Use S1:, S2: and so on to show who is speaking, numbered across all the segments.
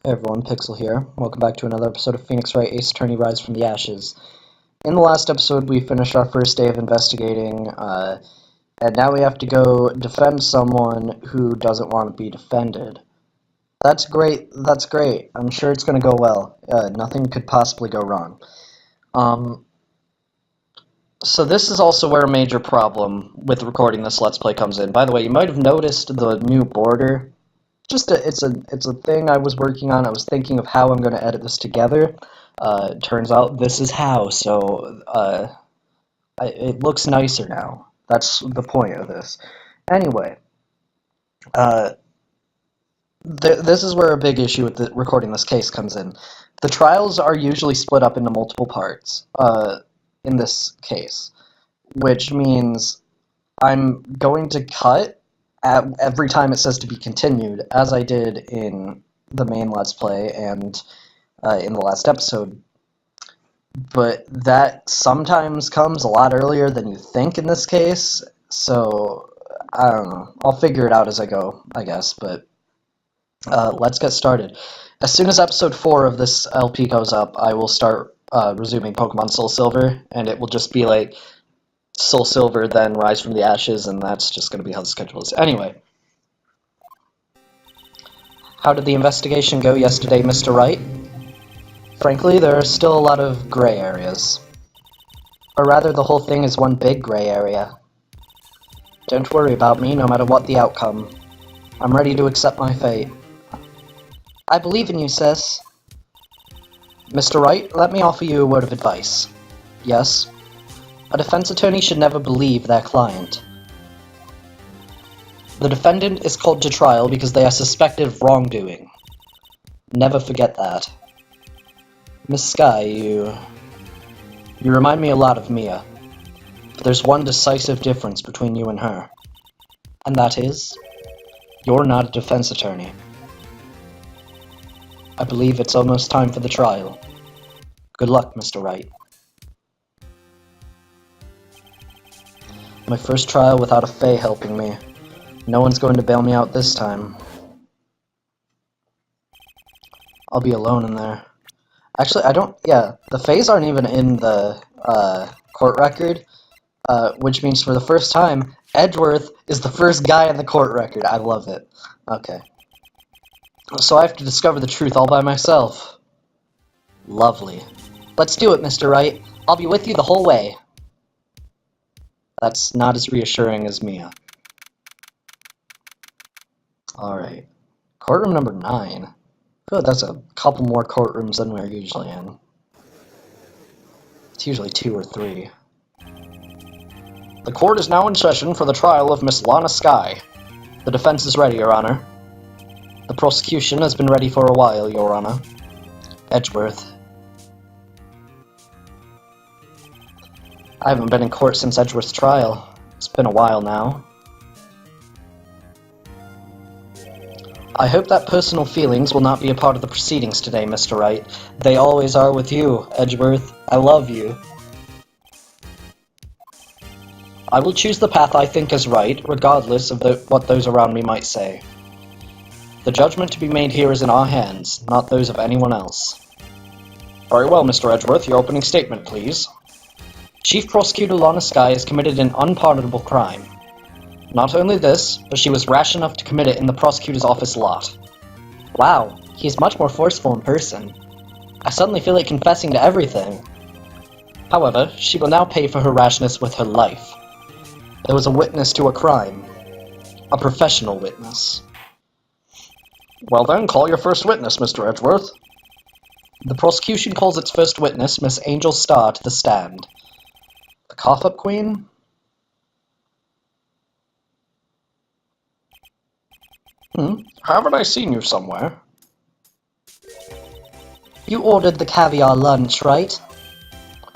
S1: Hey everyone, Pixel here. Welcome back to another episode of Phoenix Wright Ace Attorney Rise from the Ashes. In the last episode, we finished our first day of investigating, and now we have to go defend someone who doesn't want to be defended. That's great, that's great. I'm sure it's going to go well. Nothing could possibly go wrong. So this is also where a major problem with recording this Let's Play comes in. By the way, you might have noticed the new border. It's a thing I was working on. I was thinking of how I'm going to edit this together. Turns out this is how, so it looks nicer now. That's the point of this. Anyway, this is where a big issue with recording this case comes in. The trials are usually split up into multiple parts in this case, which means I'm going to cut every time it says to be continued, as I did in the main Let's Play and in the last episode. But that sometimes comes a lot earlier than you think in this case, so I don't know. I'll figure it out as I go, I guess, but let's get started. As soon as episode 4 of this LP goes up, I will start resuming Pokemon Soul Silver, and it will just be like Soul Silver, then Rise from the Ashes, and that's just going to be how the schedule is. Anyway. How did the investigation go yesterday, Mr. Wright? Frankly, there are still a lot of gray areas. Or rather, the whole thing is one big gray area. Don't worry about me, no matter what the outcome. I'm ready to accept my fate. I believe in you, sis. Mr. Wright, let me offer you a word of advice. Yes? A defense attorney should never believe their client. The defendant is called to trial because they are suspected of wrongdoing. Never forget that. Miss Skye, you remind me a lot of Mia. But there's one decisive difference between you and her. And that is, you're not a defense attorney. I believe it's almost time for the trial. Good luck, Mr. Wright. My first trial without a Fae helping me. No one's going to bail me out this time. I'll be alone in there. Actually, the Faes aren't even in the court record, which means for the first time, Edgeworth is the first guy in the court record. I love it. Okay. So I have to discover the truth all by myself. Lovely. Let's do it, Mr. Wright. I'll be with you the whole way. That's not as reassuring as Mia. Alright. Courtroom number 9. Good, that's a couple more courtrooms than we're usually in. It's usually 2 or 3. The court is now in session for the trial of Miss Lana Skye. The defense is ready, Your Honor. The prosecution has been ready for a while, Your Honor. Edgeworth. I haven't been in court since Edgeworth's trial. It's been a while now. I hope that personal feelings will not be a part of the proceedings today, Mr. Wright. They always are with you, Edgeworth. I love you. I will choose the path I think is right, regardless of what those around me might say. The judgment to be made here is in our hands, not those of anyone else. Very well, Mr. Edgeworth, your opening statement, please. Chief Prosecutor Lana Skye has committed an unpardonable crime. Not only this, but she was rash enough to commit it in the prosecutor's office lot. Wow, he's much more forceful in person. I suddenly feel like confessing to everything. However, she will now pay for her rashness with her life. There was a witness to a crime. A professional witness. Well then, call your first witness, Mr. Edgeworth. The prosecution calls its first witness, Miss Angel Starr, to the stand. The cough-up queen? Haven't I seen you somewhere? You ordered the caviar lunch, right?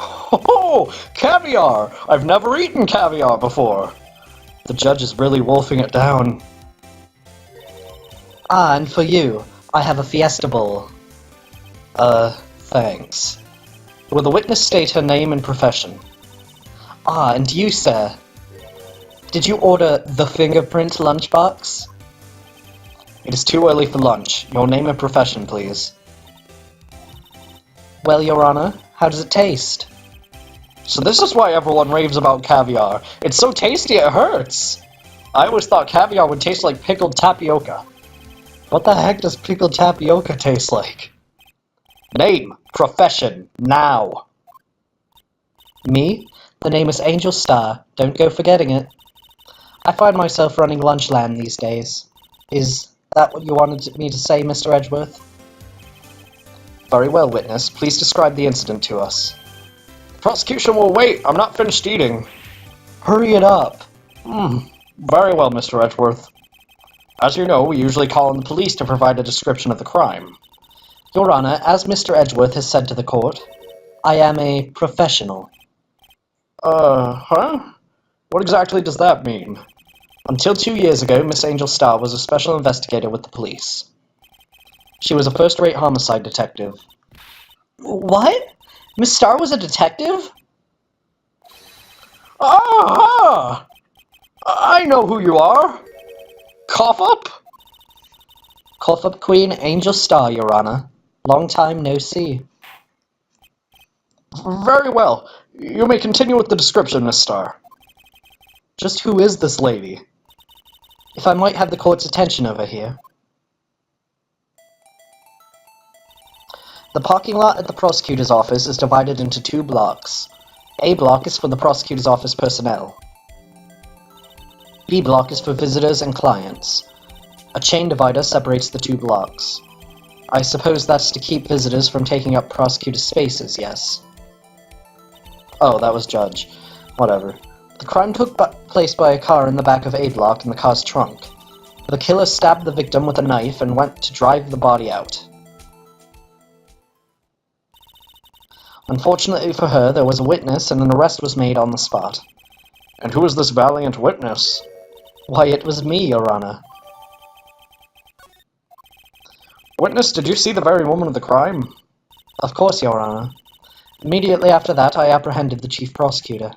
S1: Oh, caviar! I've never eaten caviar before. The judge is really wolfing it down. Ah, and for you, I have a fiesta bowl. Thanks. Will the witness state her name and profession? Ah, and you, sir. Did you order the fingerprint lunchbox? It is too early for lunch. Your name and profession, please. Well, Your Honor, how does it taste? So this is why everyone raves about caviar. It's so tasty it hurts! I always thought caviar would taste like pickled tapioca. What the heck does pickled tapioca taste like? Name, profession, now! Me? The name is Angel Star. Don't go forgetting it. I find myself running Lunchland these days. Is that what you wanted me to say, Mr. Edgeworth? Very well, witness. Please describe the incident to us. The prosecution will wait. I'm not finished eating. Hurry it up. Very well, Mr. Edgeworth. As you know, we usually call on the police to provide a description of the crime. Your Honor, as Mr. Edgeworth has said to the court, I am a professional. Huh? What exactly does that mean? Until 2 years ago, Miss Angel Star was a special investigator with the police. She was a first-rate homicide detective. What? Miss Star was a detective? Ah! I know who you are! Cough up? Cough up Queen Angel Star, Your Honor. Long time no see. Very well. You may continue with the description, Miss Star. Just who is this lady? If I might have the court's attention over here. The parking lot at the prosecutor's office is divided into 2 blocks. A block is for the prosecutor's office personnel. B block is for visitors and clients. A chain divider separates the 2 blocks. I suppose that's to keep visitors from taking up prosecutor's spaces, yes? Oh, that was Judge. Whatever. The crime took place by a car in the back of A block in the car's trunk. The killer stabbed the victim with a knife and went to drive the body out. Unfortunately for her, there was a witness and an arrest was made on the spot. And who is this valiant witness? Why, it was me, Your Honor. Witness, did you see the very moment of the crime? Of course, Your Honor. Immediately after that, I apprehended the chief prosecutor.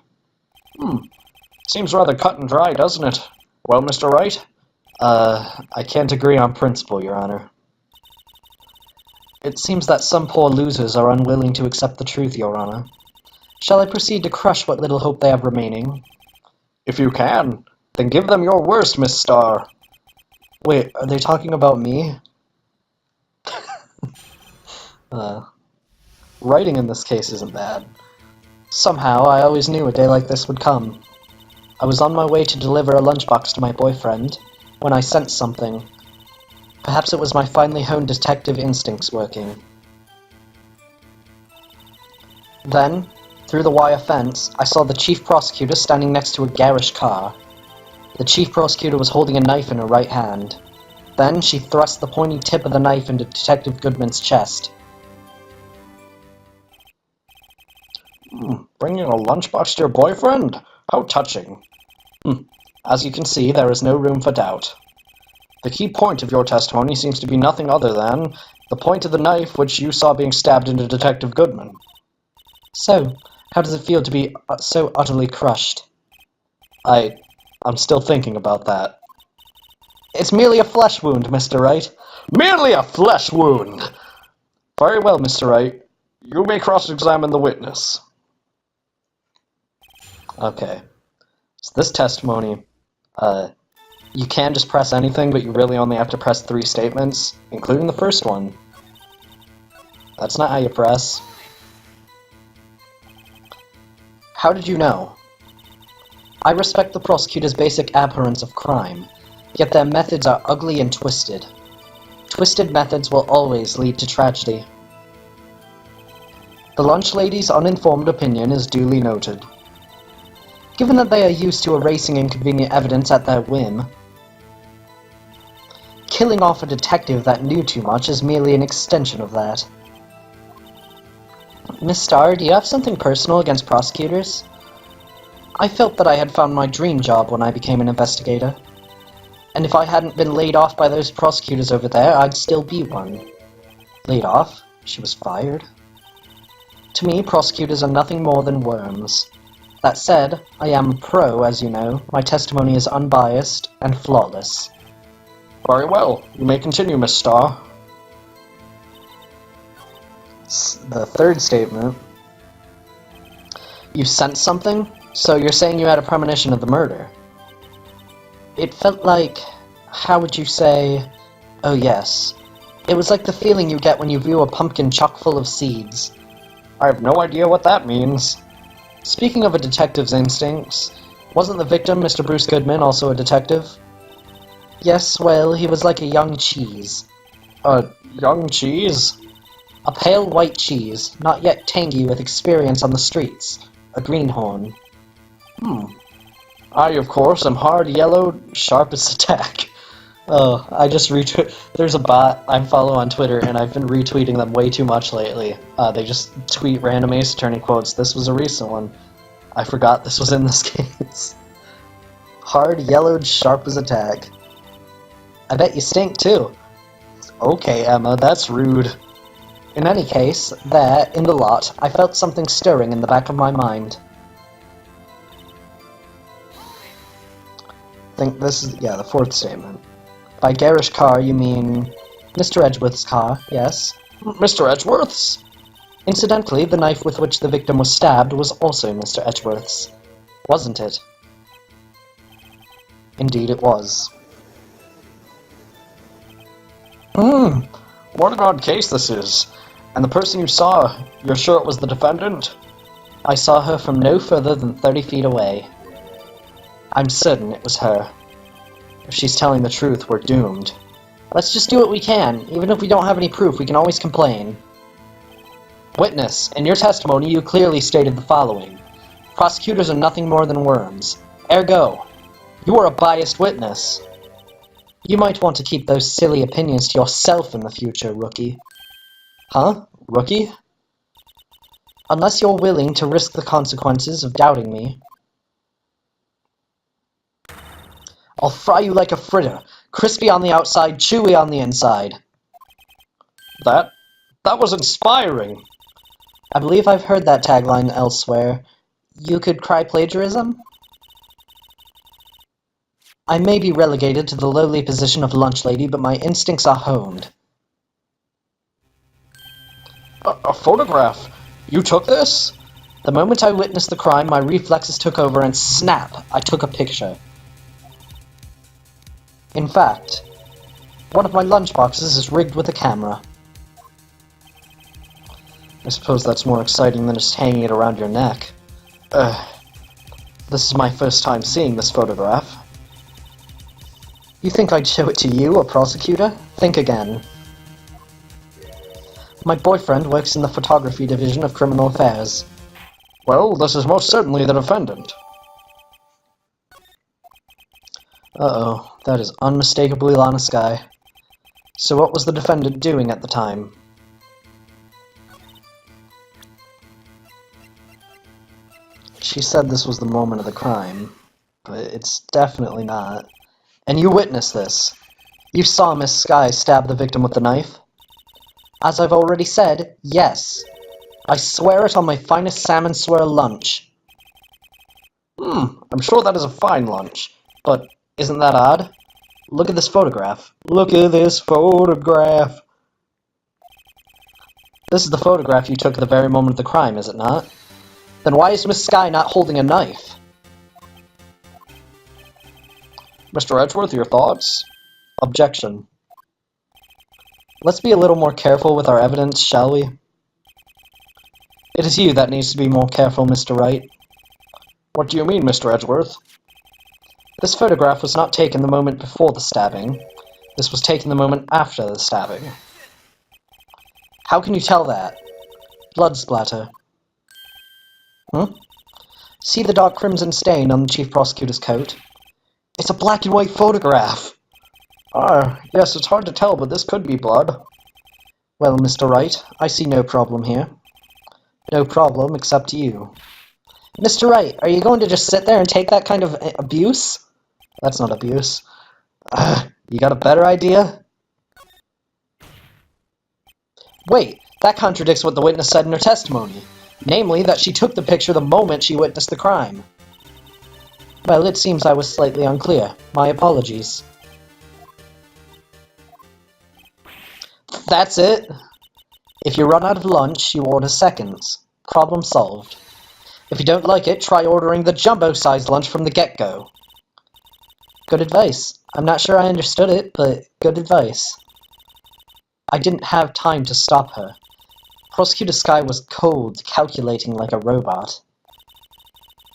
S1: Seems rather cut and dry, doesn't it? Well, Mr. Wright? I can't agree on principle, Your Honor. It seems that some poor losers are unwilling to accept the truth, Your Honor. Shall I proceed to crush what little hope they have remaining? If you can, then give them your worst, Miss Starr. Wait, are they talking about me? Writing in this case isn't bad. Somehow, I always knew a day like this would come. I was on my way to deliver a lunchbox to my boyfriend, when I sensed something. Perhaps it was my finely honed detective instincts working. Then, through the wire fence, I saw the chief prosecutor standing next to a garish car. The chief prosecutor was holding a knife in her right hand. Then she thrust the pointy tip of the knife into Detective Goodman's chest. Bringing a lunchbox to your boyfriend? How touching. As you can see, there is no room for doubt. The key point of your testimony seems to be nothing other than the point of the knife which you saw being stabbed into Detective Goodman. So, how does it feel to be so utterly crushed? I'm still thinking about that. It's merely a flesh wound, Mr. Wright. Merely a flesh wound! Very well, Mr. Wright. You may cross-examine the witness. Okay. So this testimony, you can just press anything, but you really only have to press 3 statements, including the first one. That's not how you press. How did you know? I respect the prosecutor's basic abhorrence of crime, yet their methods are ugly and twisted. Twisted methods will always lead to tragedy. The lunch lady's uninformed opinion is duly noted. Given that they are used to erasing inconvenient evidence at their whim, killing off a detective that knew too much is merely an extension of that. Miss Starr, do you have something personal against prosecutors? I felt that I had found my dream job when I became an investigator. And if I hadn't been laid off by those prosecutors over there, I'd still be one. Laid off? She was fired? To me, prosecutors are nothing more than worms. That said, I am pro, as you know. My testimony is unbiased and flawless. Very well. You may continue, Miss Starr. The third statement. You sensed something? So you're saying you had a premonition of the murder? It felt like... how would you say... oh yes. It was like the feeling you get when you view a pumpkin chock full of seeds. I have no idea what that means. Speaking of a detective's instincts, wasn't the victim, Mr. Bruce Goodman, also a detective? Yes, well, he was like a young cheese. A young cheese? A pale white cheese, not yet tangy with experience on the streets. A greenhorn. I, of course, am hard-yellowed, sharp as a tack. Oh, I just retweet. There's a bot I follow on Twitter, and I've been retweeting them way too much lately. They just tweet random Ace Attorney quotes. This was a recent one. I forgot this was in this case. Hard-yellowed, sharp as a tack. I bet you stink, too. Okay, Emma, that's rude. In any case, there, in the lot, I felt something stirring in the back of my mind. I think this is, yeah, the fourth statement. By garish car, you mean Mr. Edgeworth's car, yes? Mr. Edgeworth's? Incidentally, the knife with which the victim was stabbed was also Mr. Edgeworth's, wasn't it? Indeed it was. What an odd case this is. And the person you saw, you're sure it was the defendant? I saw her from no further than 30 feet away. I'm certain it was her. If she's telling the truth, we're doomed. Let's just do what we can. Even if we don't have any proof, we can always complain. Witness, in your testimony you clearly stated the following. Prosecutors are nothing more than worms. Ergo, you are a biased witness. You might want to keep those silly opinions to yourself in the future, rookie. Huh? Rookie? Unless you're willing to risk the consequences of doubting me. I'll fry you like a fritter, crispy on the outside, chewy on the inside. That was inspiring. I believe I've heard that tagline elsewhere. You could cry plagiarism? I may be relegated to the lowly position of lunch lady, but my instincts are honed. A photograph? You took this? The moment I witnessed the crime, my reflexes took over and snap, I took a picture. In fact, one of my lunchboxes is rigged with a camera. I suppose that's more exciting than just hanging it around your neck. This is my first time seeing this photograph. You think I'd show it to you, a prosecutor? Think again. My boyfriend works in the photography division of criminal affairs. Well, this is most certainly the defendant. Uh-oh, that is unmistakably Lana Skye. So what was the defendant doing at the time? She said this was the moment of the crime, but it's definitely not. And you witnessed this. You saw Miss Skye stab the victim with the knife? As I've already said, yes. I swear it on my finest salmon swirl lunch. I'm sure that is a fine lunch, but isn't that odd? Look at this photograph. Look at this photograph. This is the photograph you took at the very moment of the crime, is it not? Then why is Miss Skye not holding a knife? Mr. Edgeworth, your thoughts? Objection. Let's be a little more careful with our evidence, shall we? It is you that needs to be more careful, Mr. Wright. What do you mean, Mr. Edgeworth? This photograph was not taken the moment before the stabbing. This was taken the moment after the stabbing. How can you tell that? Blood splatter. See the dark crimson stain on the chief prosecutor's coat? It's a black and white photograph! Yes, it's hard to tell, but this could be blood. Well, Mr. Wright, I see no problem here. No problem, except you. Mr. Wright, are you going to just sit there and take that kind of abuse? That's not abuse. You got a better idea? Wait, that contradicts what the witness said in her testimony. Namely, that she took the picture the moment she witnessed the crime. Well, it seems I was slightly unclear. My apologies. That's it. If you run out of lunch, you order seconds. Problem solved. If you don't like it, try ordering the jumbo-sized lunch from the get-go. Good advice. I'm not sure I understood it, but good advice. I didn't have time to stop her. Prosecutor Skye was cold, calculating like a robot.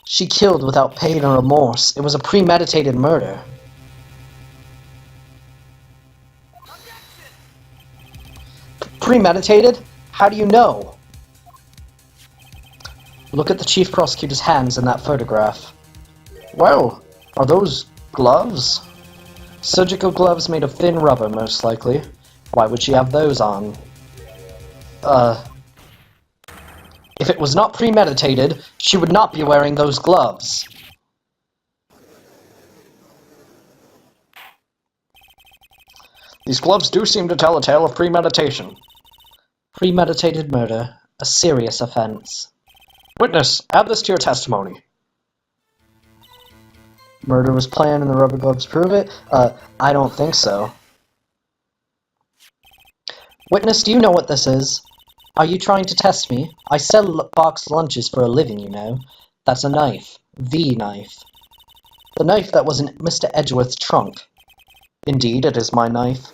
S1: She killed without pain or remorse. It was a premeditated murder. Premeditated? How do you know? Look at the chief prosecutor's hands in that photograph. Well, are those gloves? Surgical gloves made of thin rubber, most likely. Why would she have those on? If it was not premeditated, she would not be wearing those gloves. These gloves do seem to tell a tale of premeditation. Premeditated murder, a serious offense. Witness, add this to your testimony. Murder was planned and the rubber gloves prove it? I don't think so. Witness, do you know what this is? Are you trying to test me? I sell boxed lunches for a living, you know. That's a knife. The knife. The knife that was in Mr. Edgeworth's trunk. Indeed, it is my knife.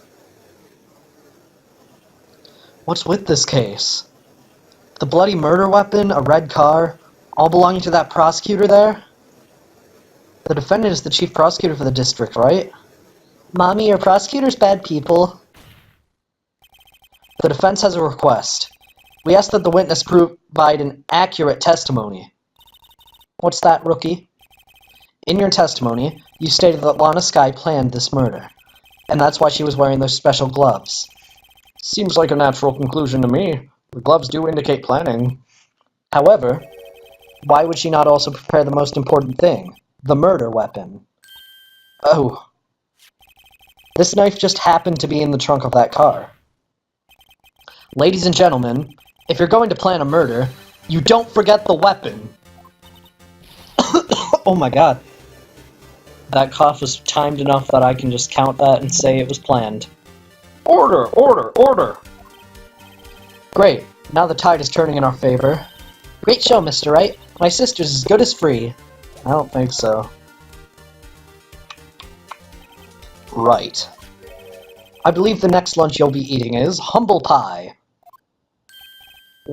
S1: What's with this case? The bloody murder weapon, a red car, all belonging to that prosecutor there? The defendant is the chief prosecutor for the district, right? Mommy, are prosecutors bad people? The defense has a request. We ask that the witness provide an accurate testimony. What's that, rookie? In your testimony, you stated that Lana Skye planned this murder, and that's why she was wearing those special gloves. Seems like a natural conclusion to me. The gloves do indicate planning. However, why would she not also prepare the most important thing? The murder weapon. Oh. This knife just happened to be in the trunk of that car. Ladies and gentlemen, if you're going to plan a murder, you don't forget the weapon. Oh my god. That cough was timed enough that I can just count that and say it was planned. Order! Order! Order! Great. Now the tide is turning in our favor. Great show, Mr. Wright. My sister's as good as free. I don't think so. Right. I believe the next lunch you'll be eating is humble pie.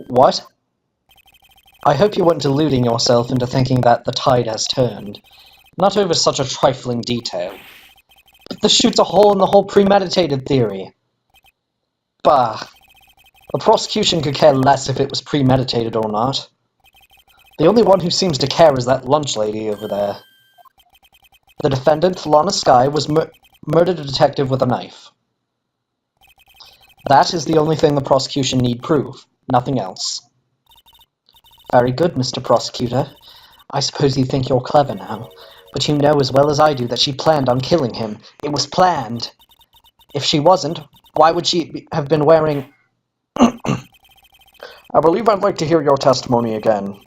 S1: What? I hope you weren't deluding yourself into thinking that the tide has turned. Not over such a trifling detail. But this shoots a hole in the whole premeditated theory. Bah. The prosecution could care less if it was premeditated or not. The only one who seems to care is that lunch lady over there. The defendant, Lana Skye, was murdered a detective with a knife. That is the only thing the prosecution need prove. Nothing else. Very good, Mr. Prosecutor. I suppose you think you're clever now, but you know as well as I do that she planned on killing him. It was planned. If she wasn't, why would she have been wearing... I believe I'd like to hear your testimony again.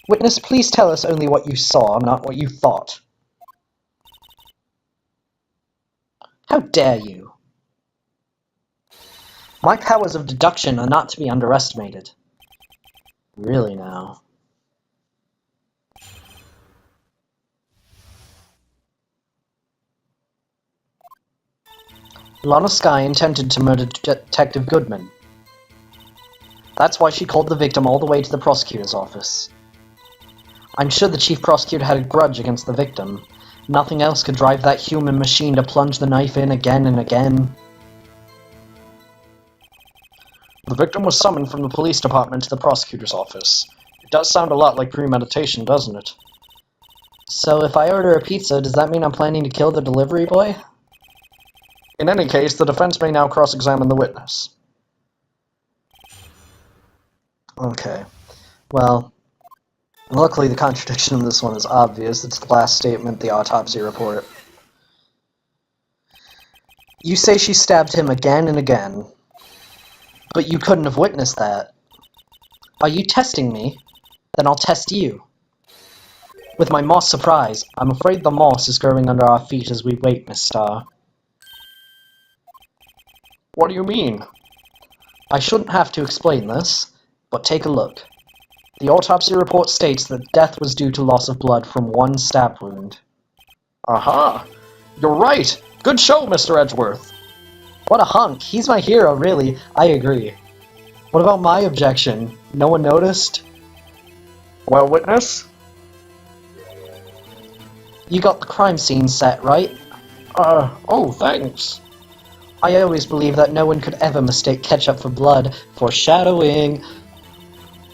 S1: Witness, please tell us only what you saw, not what you thought. How dare you? My powers of deduction are not to be underestimated. Really now. Lana Skye intended to murder Detective Goodman. That's why she called the victim all the way to the prosecutor's office. I'm sure the chief prosecutor had a grudge against the victim. Nothing else could drive that human machine to plunge the knife in again and again. The victim was summoned from the police department to the prosecutor's office. It does sound a lot like premeditation, doesn't it? So if I order a pizza, does that mean I'm planning to kill the delivery boy? In any case, the defense may now cross-examine the witness. Okay. Well, luckily the contradiction in this one is obvious. It's the last statement, the autopsy report. You say she stabbed him again and again. But you couldn't have witnessed that. Are you testing me? Then I'll test you. With my moss surprise, I'm afraid the moss is growing under our feet as we wait, Miss Starr. What do you mean? I shouldn't have to explain this, but take a look. The autopsy report states that death was due to loss of blood from one stab wound. Aha! You're right! Good show, Mr. Edgeworth! What a hunk! He's my hero, really. I agree. What about my objection? No one noticed? Well, witness? You got the crime scene set, right? Oh, thanks. I always believed that no one could ever mistake ketchup for blood. Foreshadowing.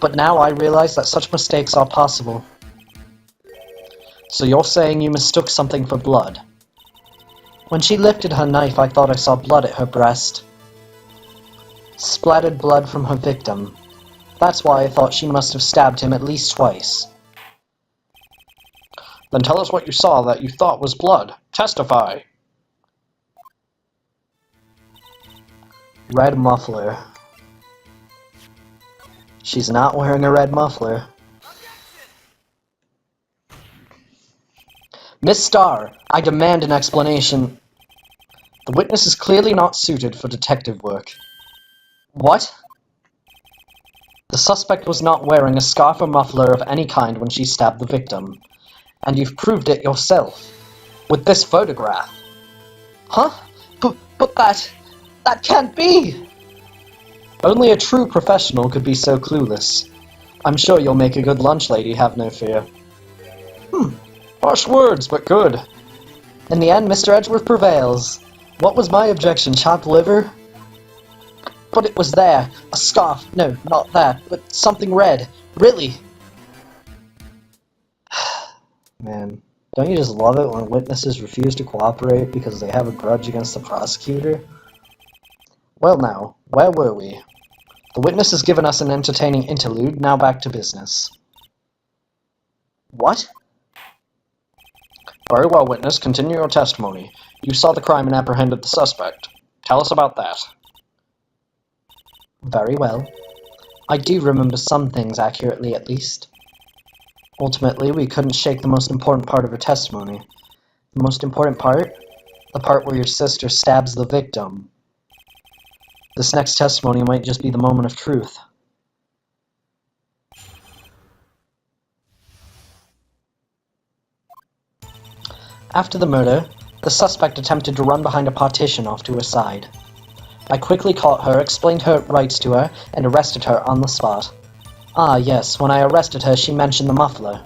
S1: But now I realize that such mistakes are possible. So you're saying you mistook something for blood? When she lifted her knife, I thought I saw blood at her breast. Splattered blood from her victim. That's why I thought she must have stabbed him at least twice. Then tell us what you saw that you thought was blood. Testify. Red muffler. She's not wearing a red muffler. Miss Starr, I demand an explanation. The witness is clearly not suited for detective work. What? The suspect was not wearing a scarf or muffler of any kind when she stabbed the victim. And you've proved it yourself. With this photograph. Huh? But that can't be! Only a true professional could be so clueless. I'm sure you'll make a good lunch lady, have no fear. Harsh words, but good. In the end, Mr. Edgeworth prevails. What was my objection, chopped liver? But it was there. A scarf. No, not that, but something red. Really? Man, don't you just love it when witnesses refuse to cooperate because they have a grudge against the prosecutor? Well now, where were we? The witness has given us an entertaining interlude, now back to business. What? Very well, witness, continue your testimony. You saw the crime and apprehended the suspect. Tell us about that. Very well. I do remember some things accurately, at least. Ultimately, we couldn't shake the most important part of her testimony. The most important part? The part where your sister stabs the victim. This next testimony might just be the moment of truth. After the murder, the suspect attempted to run behind a partition off to her side. I quickly caught her, explained her rights to her, and arrested her on the spot. Ah, yes, when I arrested her, she mentioned the muffler.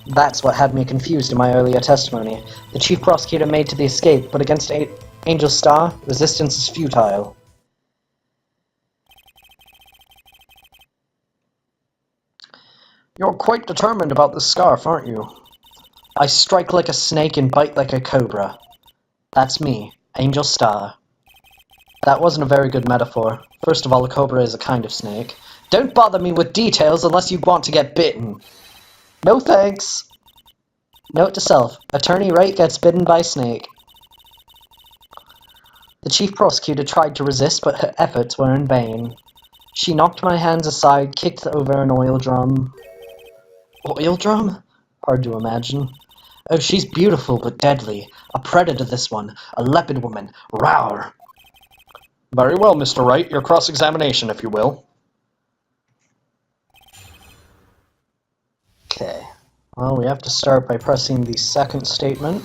S1: That's what had me confused in my earlier testimony. The chief prosecutor made to the escape, but against Angel Starr, resistance is futile. You're quite determined about this scarf, aren't you? I strike like a snake and bite like a cobra. That's me, Angel Starr. That wasn't a very good metaphor. First of all, a cobra is a kind of snake. Don't bother me with details unless you want to get bitten. No thanks. Note to self, Attorney Wright gets bitten by snake. The chief prosecutor tried to resist, but her efforts were in vain. She knocked my hands aside, kicked over an oil drum. Oil drum? Hard to imagine. Oh, she's beautiful but deadly. A predator, this one. A leopard woman. Rawr! Very well, Mr. Wright. Your cross-examination, if you will. Okay. Well, we have to start by pressing the second statement.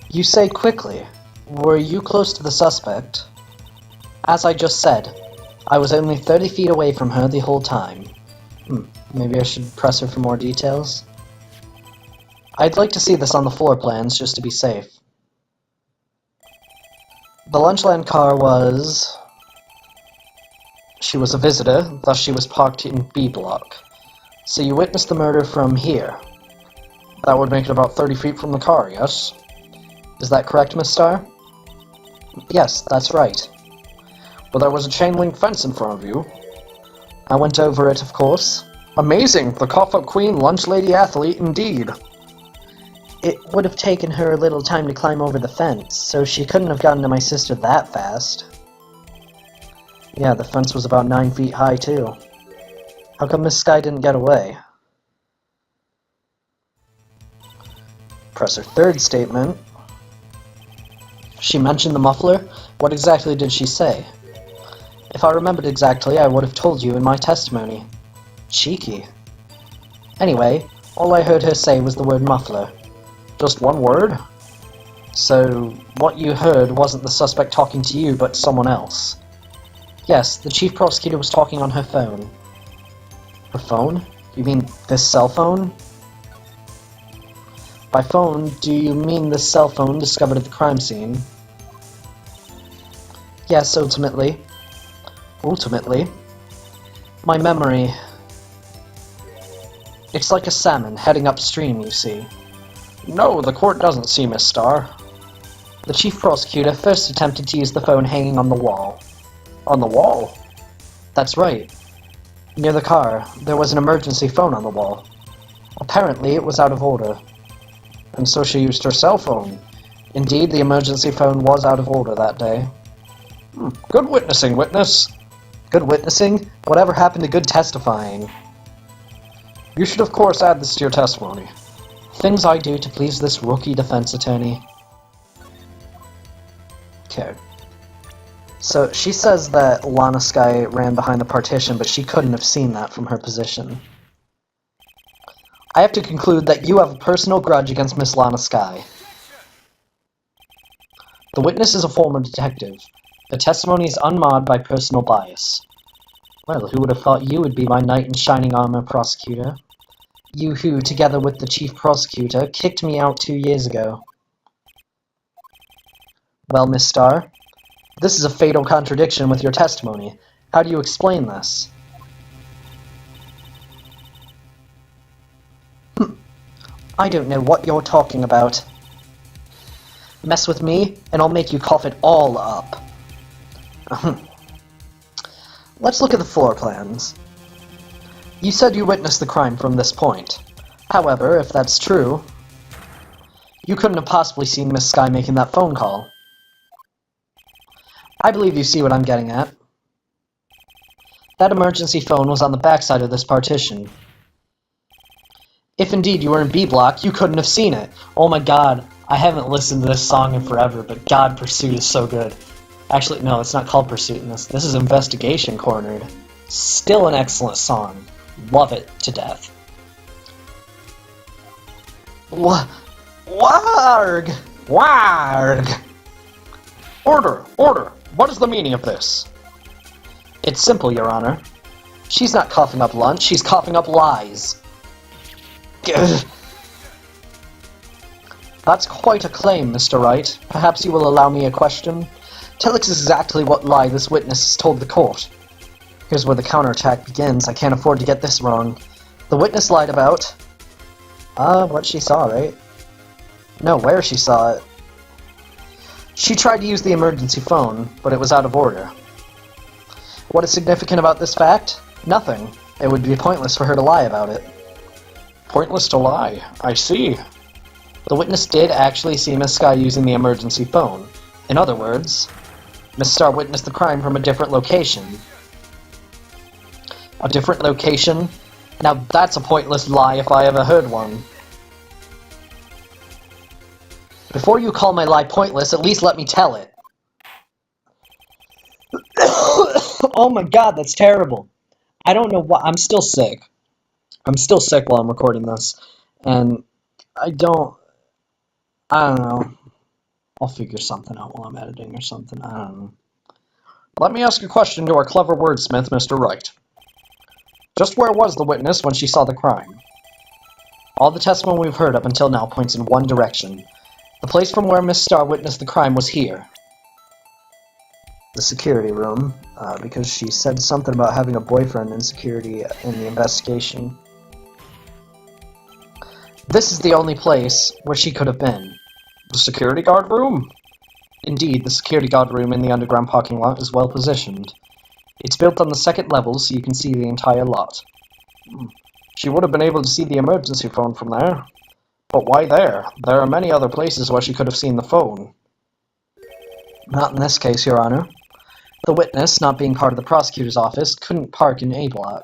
S1: You say quickly. Were you close to the suspect? As I just said, I was only 30 feet away from her the whole time. Maybe I should press her for more details? I'd like to see this on the floor plans, just to be safe. The Lunchland car was... She was a visitor, thus she was parked in B block. So you witnessed the murder from here. That would make it about 30 feet from the car, yes? Is that correct, Miss Starr? Yes, that's right. Well, there was a chain-link fence in front of you. I went over it, of course. Amazing! The cough-up queen, lunch lady athlete, indeed. It would have taken her a little time to climb over the fence, so she couldn't have gotten to my sister that fast. Yeah, the fence was about 9 feet high, too. How come Miss Skye didn't get away? Press her third statement. She mentioned the muffler? What exactly did she say? If I remembered exactly, I would have told you in my testimony. Cheeky. Anyway, all I heard her say was the word muffler. Just one word? So, what you heard wasn't the suspect talking to you, but someone else? Yes, the chief prosecutor was talking on her phone. Her phone? You mean this cell phone? By phone, do you mean the cell phone discovered at the crime scene? Yes, ultimately. Ultimately? My memory... It's like a salmon heading upstream, you see. No, the court doesn't see, Miss Starr. The chief prosecutor first attempted to use the phone hanging on the wall. On the wall? That's right. Near the car, there was an emergency phone on the wall. Apparently, it was out of order. And so she used her cell phone. Indeed, the emergency phone was out of order that day. Good witnessing, witness. Good witnessing? Whatever happened to good testifying? You should of course add this to your testimony. Things I do to please this rookie defense attorney. Okay. So, she says that Lana Skye ran behind the partition, but she couldn't have seen that from her position. I have to conclude that you have a personal grudge against Miss Lana Skye. The witness is a former detective. The testimony is unmarred by personal bias. Well, who would have thought you would be my knight in shining armor, prosecutor? You who, together with the chief prosecutor, kicked me out 2 years ago. Well, Miss Starr, this is a fatal contradiction with your testimony. How do you explain this? I don't know what you're talking about. Mess with me, and I'll make you cough it all up. Let's look at the floor plans. You said you witnessed the crime from this point. However, if that's true, you couldn't have possibly seen Miss Skye making that phone call. I believe you see what I'm getting at. That emergency phone was on the backside of this partition. If indeed you were in B block, you couldn't have seen it. Oh my god, I haven't listened to this song in forever, but God, Pursuit is so good. Actually, no, it's not called Pursuit in this. This is Investigation Cornered. Still an excellent song. Love it to death. Warg! Warg! Order! Order! What is the meaning of this? It's simple, Your Honor. She's not coughing up lunch, she's coughing up lies. That's quite a claim, Mr. Wright. Perhaps you will allow me a question? Tell us exactly what lie this witness has told the court. Here's where the counterattack begins. I can't afford to get this wrong. The witness lied about... what she saw, right? No, where she saw it. She tried to use the emergency phone, but it was out of order. What is significant about this fact? Nothing. It would be pointless for her to lie about it. Pointless to lie. I see. The witness did actually see Miss Skye using the emergency phone. In other words, Miss Starr witnessed the crime from a different location. A different location? Now that's a pointless lie if I ever heard one. Before you call my lie pointless, at least let me tell it. Oh my god, that's terrible. I don't know why. I'm still sick. I'm still sick while I'm recording this. And I don't know. I'll figure something out while I'm editing or something. I don't know. Let me ask a question to our clever wordsmith, Mr. Wright. Just where was the witness when she saw the crime? All the testimony we've heard up until now points in one direction. The place from where Miss Starr witnessed the crime was here. The security room, because she said something about having a boyfriend in security in the investigation. This is the only place where she could have been. The security guard room? Indeed, the security guard room in the underground parking lot is well positioned. It's built on the second level so you can see the entire lot. She would have been able to see the emergency phone from there. But why there? There are many other places where she could have seen the phone. Not in this case, Your Honor. The witness, not being part of the prosecutor's office, couldn't park in A block.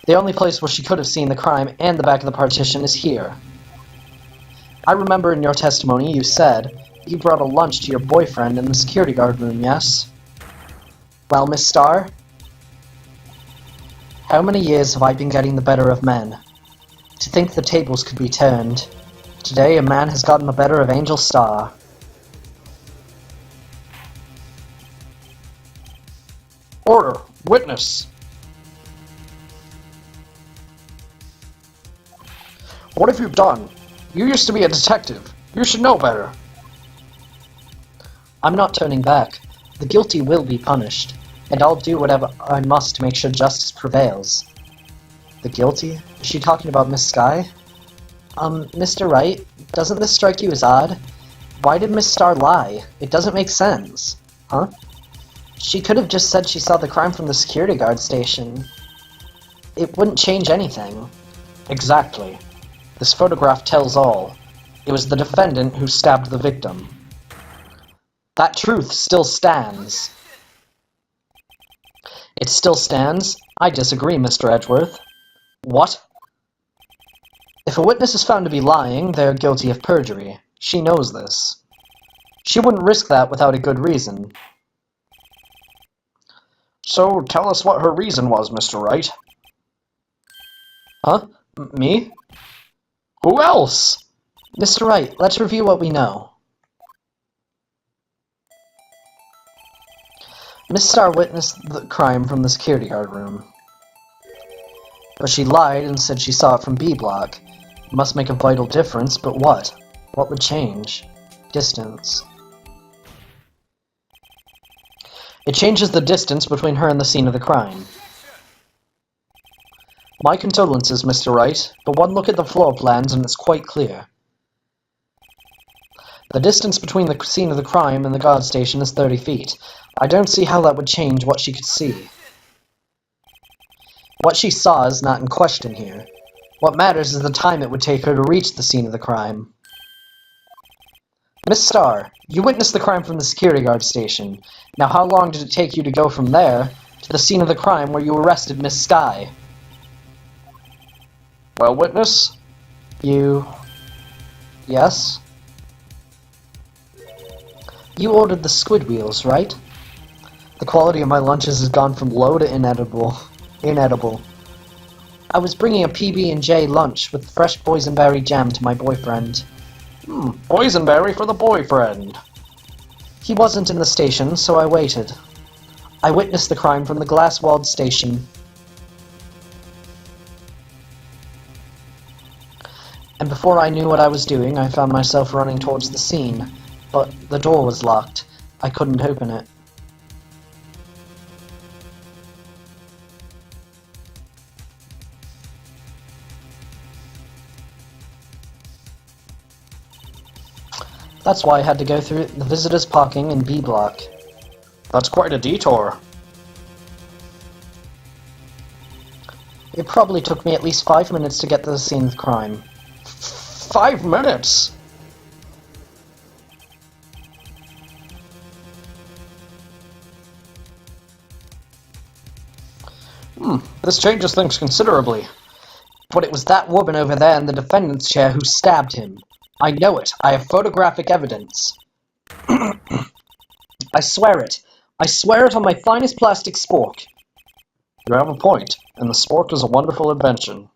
S1: The only place where she could have seen the crime and the back of the partition is here. I remember in your testimony you said You brought a lunch to your boyfriend in the security guard room, yes? Well, Miss Starr? How many years have I been getting the better of men? To think the tables could be turned. Today a man has gotten the better of Angel Starr.
S2: Order! Witness! What have you done? You used to be a detective. You should know better.
S1: I'm not turning back. The guilty will be punished, and I'll do whatever I must to make sure justice prevails. The guilty? Is she talking about Miss Skye? Mr. Wright, doesn't this strike you as odd? Why did Miss Starr lie? It doesn't make sense. Huh? She could have just said she saw the crime from the security guard station. It wouldn't change anything.
S2: Exactly. This photograph tells all. It was the defendant who stabbed the victim. That truth still stands.
S1: It still stands? I disagree, Mr. Edgeworth.
S2: What?
S1: If a witness is found to be lying, they're guilty of perjury. She knows this. She wouldn't risk that without a good reason.
S2: So tell us what her reason was, Mr. Wright.
S1: Huh? Me?
S2: Who else?
S1: Mr. Wright, let's review what we know. Miss Starr witnessed the crime from the security guard room. But she lied and said she saw it from B block. It must make a vital difference, but what? What would change? Distance. It changes the distance between her and the scene of the crime. My condolences, Mr. Wright, but one look at the floor plans and it's quite clear. The distance between the scene of the crime and the guard station is 30 feet. I don't see how that would change what she could see. What she saw is not in question here. What matters is the time it would take her to reach the scene of the crime. Miss Starr, you witnessed the crime from the security guard station. Now how long did it take you to go from there to the scene of the crime where you arrested Miss Skye?
S2: Well, witness?
S1: Yes? You ordered the squid wheels, right? The quality of my lunches has gone from low to inedible. I was bringing a PB&J lunch with fresh boysenberry jam to my boyfriend.
S2: Boysenberry for the boyfriend.
S1: He wasn't in the station, so I waited. I witnessed the crime from the glass-walled station. And before I knew what I was doing, I found myself running towards the scene. But the door was locked. I couldn't open it. That's why I had to go through the visitors' parking in B block.
S2: That's quite a detour.
S1: It probably took me at least 5 minutes to get to the scene of the crime.
S2: 5 minutes? This changes things considerably.
S1: But it was that woman over there in the defendant's chair who stabbed him. I know it. I have photographic evidence. I swear it. I swear it on my finest plastic spork.
S2: You have a point, and the spork is a wonderful invention.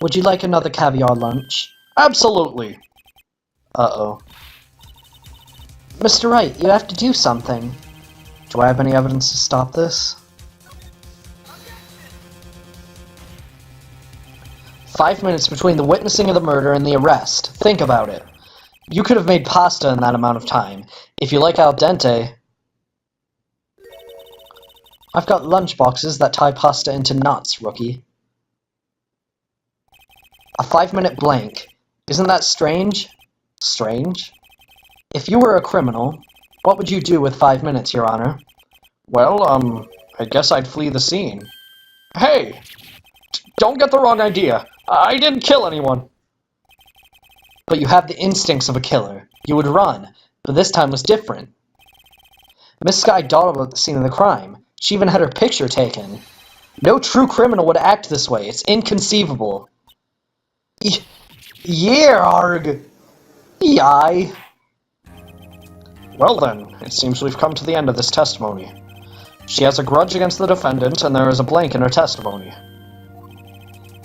S1: Would you like another caviar lunch?
S2: Absolutely.
S1: Uh-oh. Mr. Wright, you have to do something. Do I have any evidence to stop this? 5 minutes between the witnessing of the murder and the arrest. Think about it. You could have made pasta in that amount of time. If you like al dente... I've got lunch boxes that tie pasta into knots, rookie. A 5-minute blank. Isn't that strange? Strange? If you were a criminal, what would you do with 5 minutes, Your Honor?
S2: Well, I guess I'd flee the scene. Hey! Don't get the wrong idea. I didn't kill anyone.
S1: But you have the instincts of a killer. You would run, but this time was different. Miss Skye dawdled at the scene of the crime. She even had her picture taken. No true criminal would act this way. It's inconceivable. Yeah, arg!
S2: Yai.
S1: Well then, it seems we've come to the end of this testimony. She has a grudge against the defendant, and there is a blank in her testimony.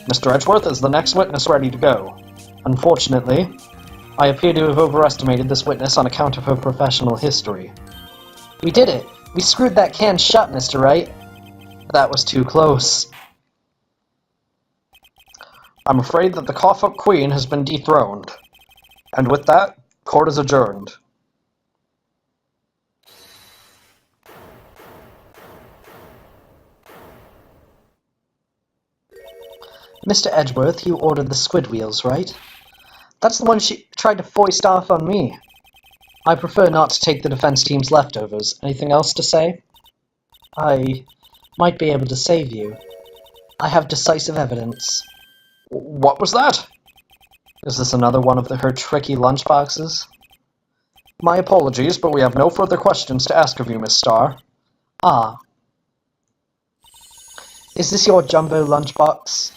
S1: Mr. Edgeworth is the next witness ready to go.
S2: Unfortunately, I appear to have overestimated this witness on account of her professional history. We did it! We screwed that can shut, Mr. Wright. That was too close.
S1: I'm afraid that the cough-up queen has been dethroned. And with that, court is adjourned.
S2: Mr. Edgeworth, you ordered the squid wheels, right? That's the one she tried to foist off on me. I prefer not to take the defense team's leftovers. Anything else to say? I might be able to save you. I have decisive evidence.
S1: What was that?
S2: Is this another one of her tricky lunchboxes?
S1: My apologies, but we have no further questions to ask of you, Miss Starr.
S2: Ah. Is this your jumbo lunchbox?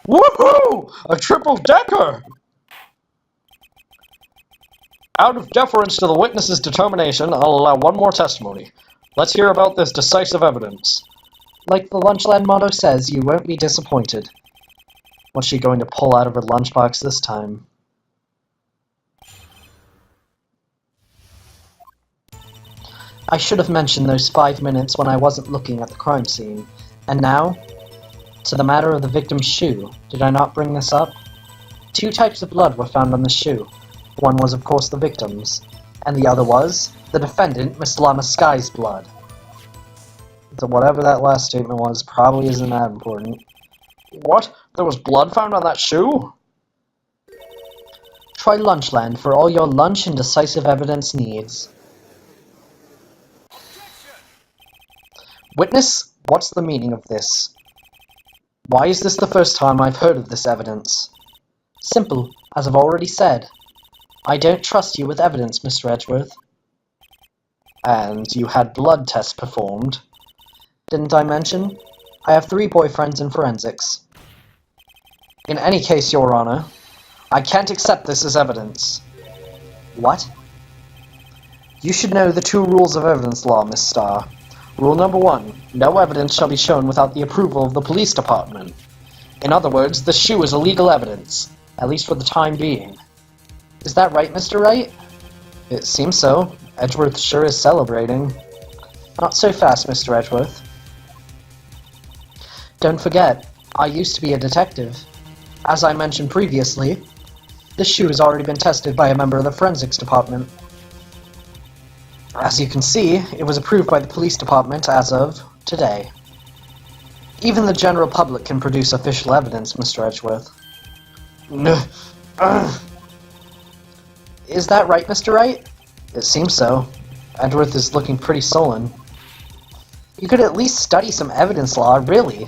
S1: Woohoo! A triple-decker! Out of deference to the witness's determination, I'll allow one more testimony. Let's hear about this decisive evidence.
S2: Like the Lunchland motto says, you won't be disappointed. What's she going to pull out of her lunchbox this time? I should have mentioned those 5 minutes when I wasn't looking at the crime scene. And now, to the matter of the victim's shoe. Did I not bring this up? 2 types of blood were found on the shoe. One was, of course, the victim's, and the other was the defendant, Miss Lana Skye's blood. So whatever that last statement was probably isn't that important.
S1: What? There was blood found on that shoe?
S2: Try Lunchland for all your lunch and decisive evidence needs. Witness, what's the meaning of this? Why is this the first time I've heard of this evidence? Simple, as I've already said. I don't trust you with evidence, Mr. Edgeworth. And you had blood tests performed. Didn't I mention? I have 3 boyfriends in forensics. In any case, Your Honor, I can't accept this as evidence. What? You should know the 2 rules of evidence law, Miss Starr. Rule number 1, no evidence shall be shown without the approval of the police department. In other words, the shoe is illegal evidence, at least for the time being. Is that right, Mr. Wright? It seems so. Edgeworth sure is celebrating. Not so fast, Mr. Edgeworth. Don't forget, I used to be a detective. As I mentioned previously, this shoe has already been tested by a member of the forensics department. As you can see, it was approved by the police department as of today. Even the general public can produce official evidence, Mr. Edgeworth. Is that right, Mr. Wright? It seems so. Edgeworth is looking pretty sullen. You could at least study some evidence law, really.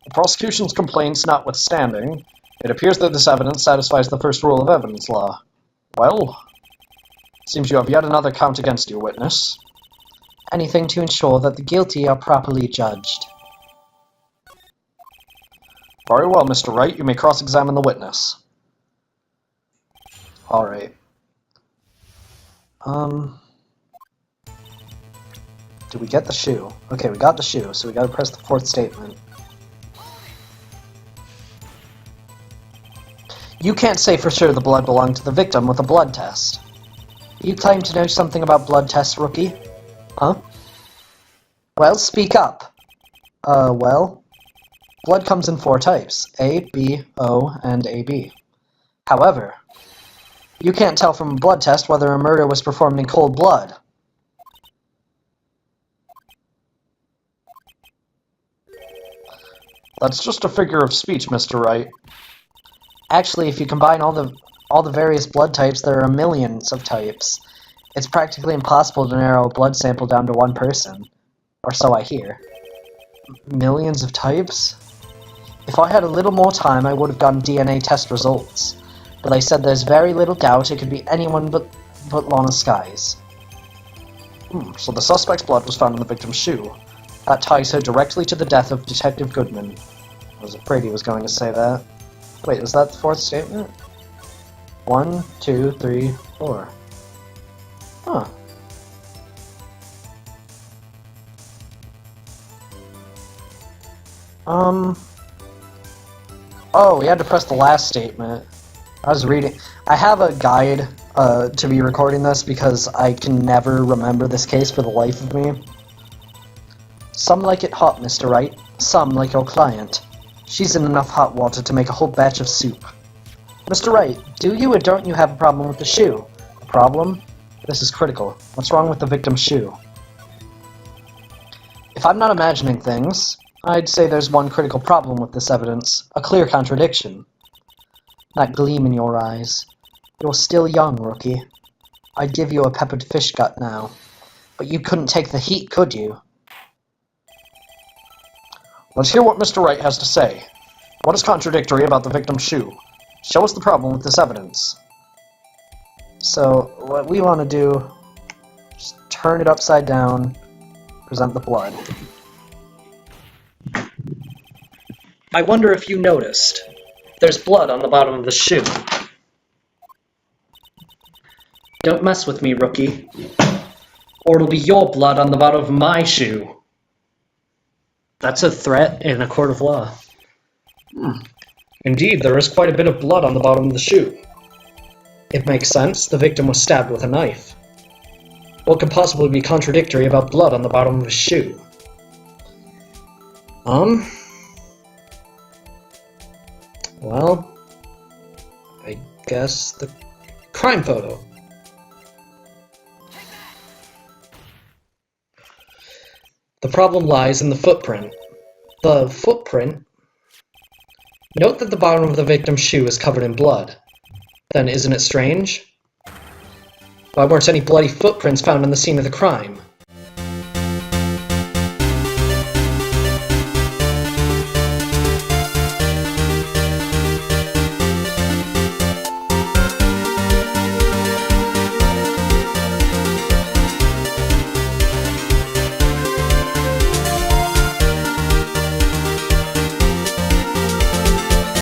S1: The prosecution's complaints notwithstanding, it appears that this evidence satisfies the first rule of evidence law. Well, seems you have yet another count against you, witness.
S2: Anything to ensure that the guilty are properly judged.
S1: Very well, Mr. Wright, you may cross-examine the witness.
S2: Alright. Did we get the shoe? Okay, we got the shoe, so we gotta press the 4th statement. You can't say for sure the blood belonged to the victim with a blood test. You claim to know something about blood tests, rookie? Huh? Well, speak up. Well? Blood comes in 4 types, A, B, O, and AB. However, you can't tell from a blood test whether a murder was performed in cold blood.
S1: That's just a figure of speech, Mr. Wright.
S2: Actually, if you combine all the various blood types, there are millions of types. It's practically impossible to narrow a blood sample down to one person. Or so I hear. Millions of types? If I had a little more time, I would have gotten DNA test results. But they said there's very little doubt it could be anyone but Lana Skye's.
S1: So the suspect's blood was found in the victim's shoe. That ties her directly to the death of Detective Goodman.
S2: I was afraid he was going to say that. Wait, was that the 4th statement? 1, 2, 3, 4. Huh. Oh, we had to press the last statement. I was reading. I have a guide to be recording this because I can never remember this case for the life of me. Some like it hot, Mr. Wright. Some like your client. She's in enough hot water to make a whole batch of soup. Mr. Wright, do you or don't you have a problem with the shoe? A problem? This is critical. What's wrong with the victim's shoe? If I'm not imagining things, I'd say there's one critical problem with this evidence. A clear contradiction. That gleam in your eyes. You're still young, rookie. I'd give you a peppered fish gut now. But you couldn't take the heat, could you?
S1: Let's hear what Mr. Wright has to say. What is contradictory about the victim's shoe? Show us the problem with this evidence.
S2: So, what we want to do, just turn it upside down, present the blood.
S1: I wonder if you noticed. There's blood on the bottom of the shoe. Don't mess with me, rookie. Or it'll be your blood on the bottom of my shoe. That's a threat in a court of law. Indeed, there is quite a bit of blood on the bottom of the shoe. It makes sense. The victim was stabbed with a knife. What could possibly be contradictory about blood on the bottom of a shoe? Well, I guess the crime photo. The problem lies in the footprint. The footprint? Note that the bottom of the victim's shoe is covered in blood. Then isn't it strange? Why weren't any bloody footprints found on the scene of the crime?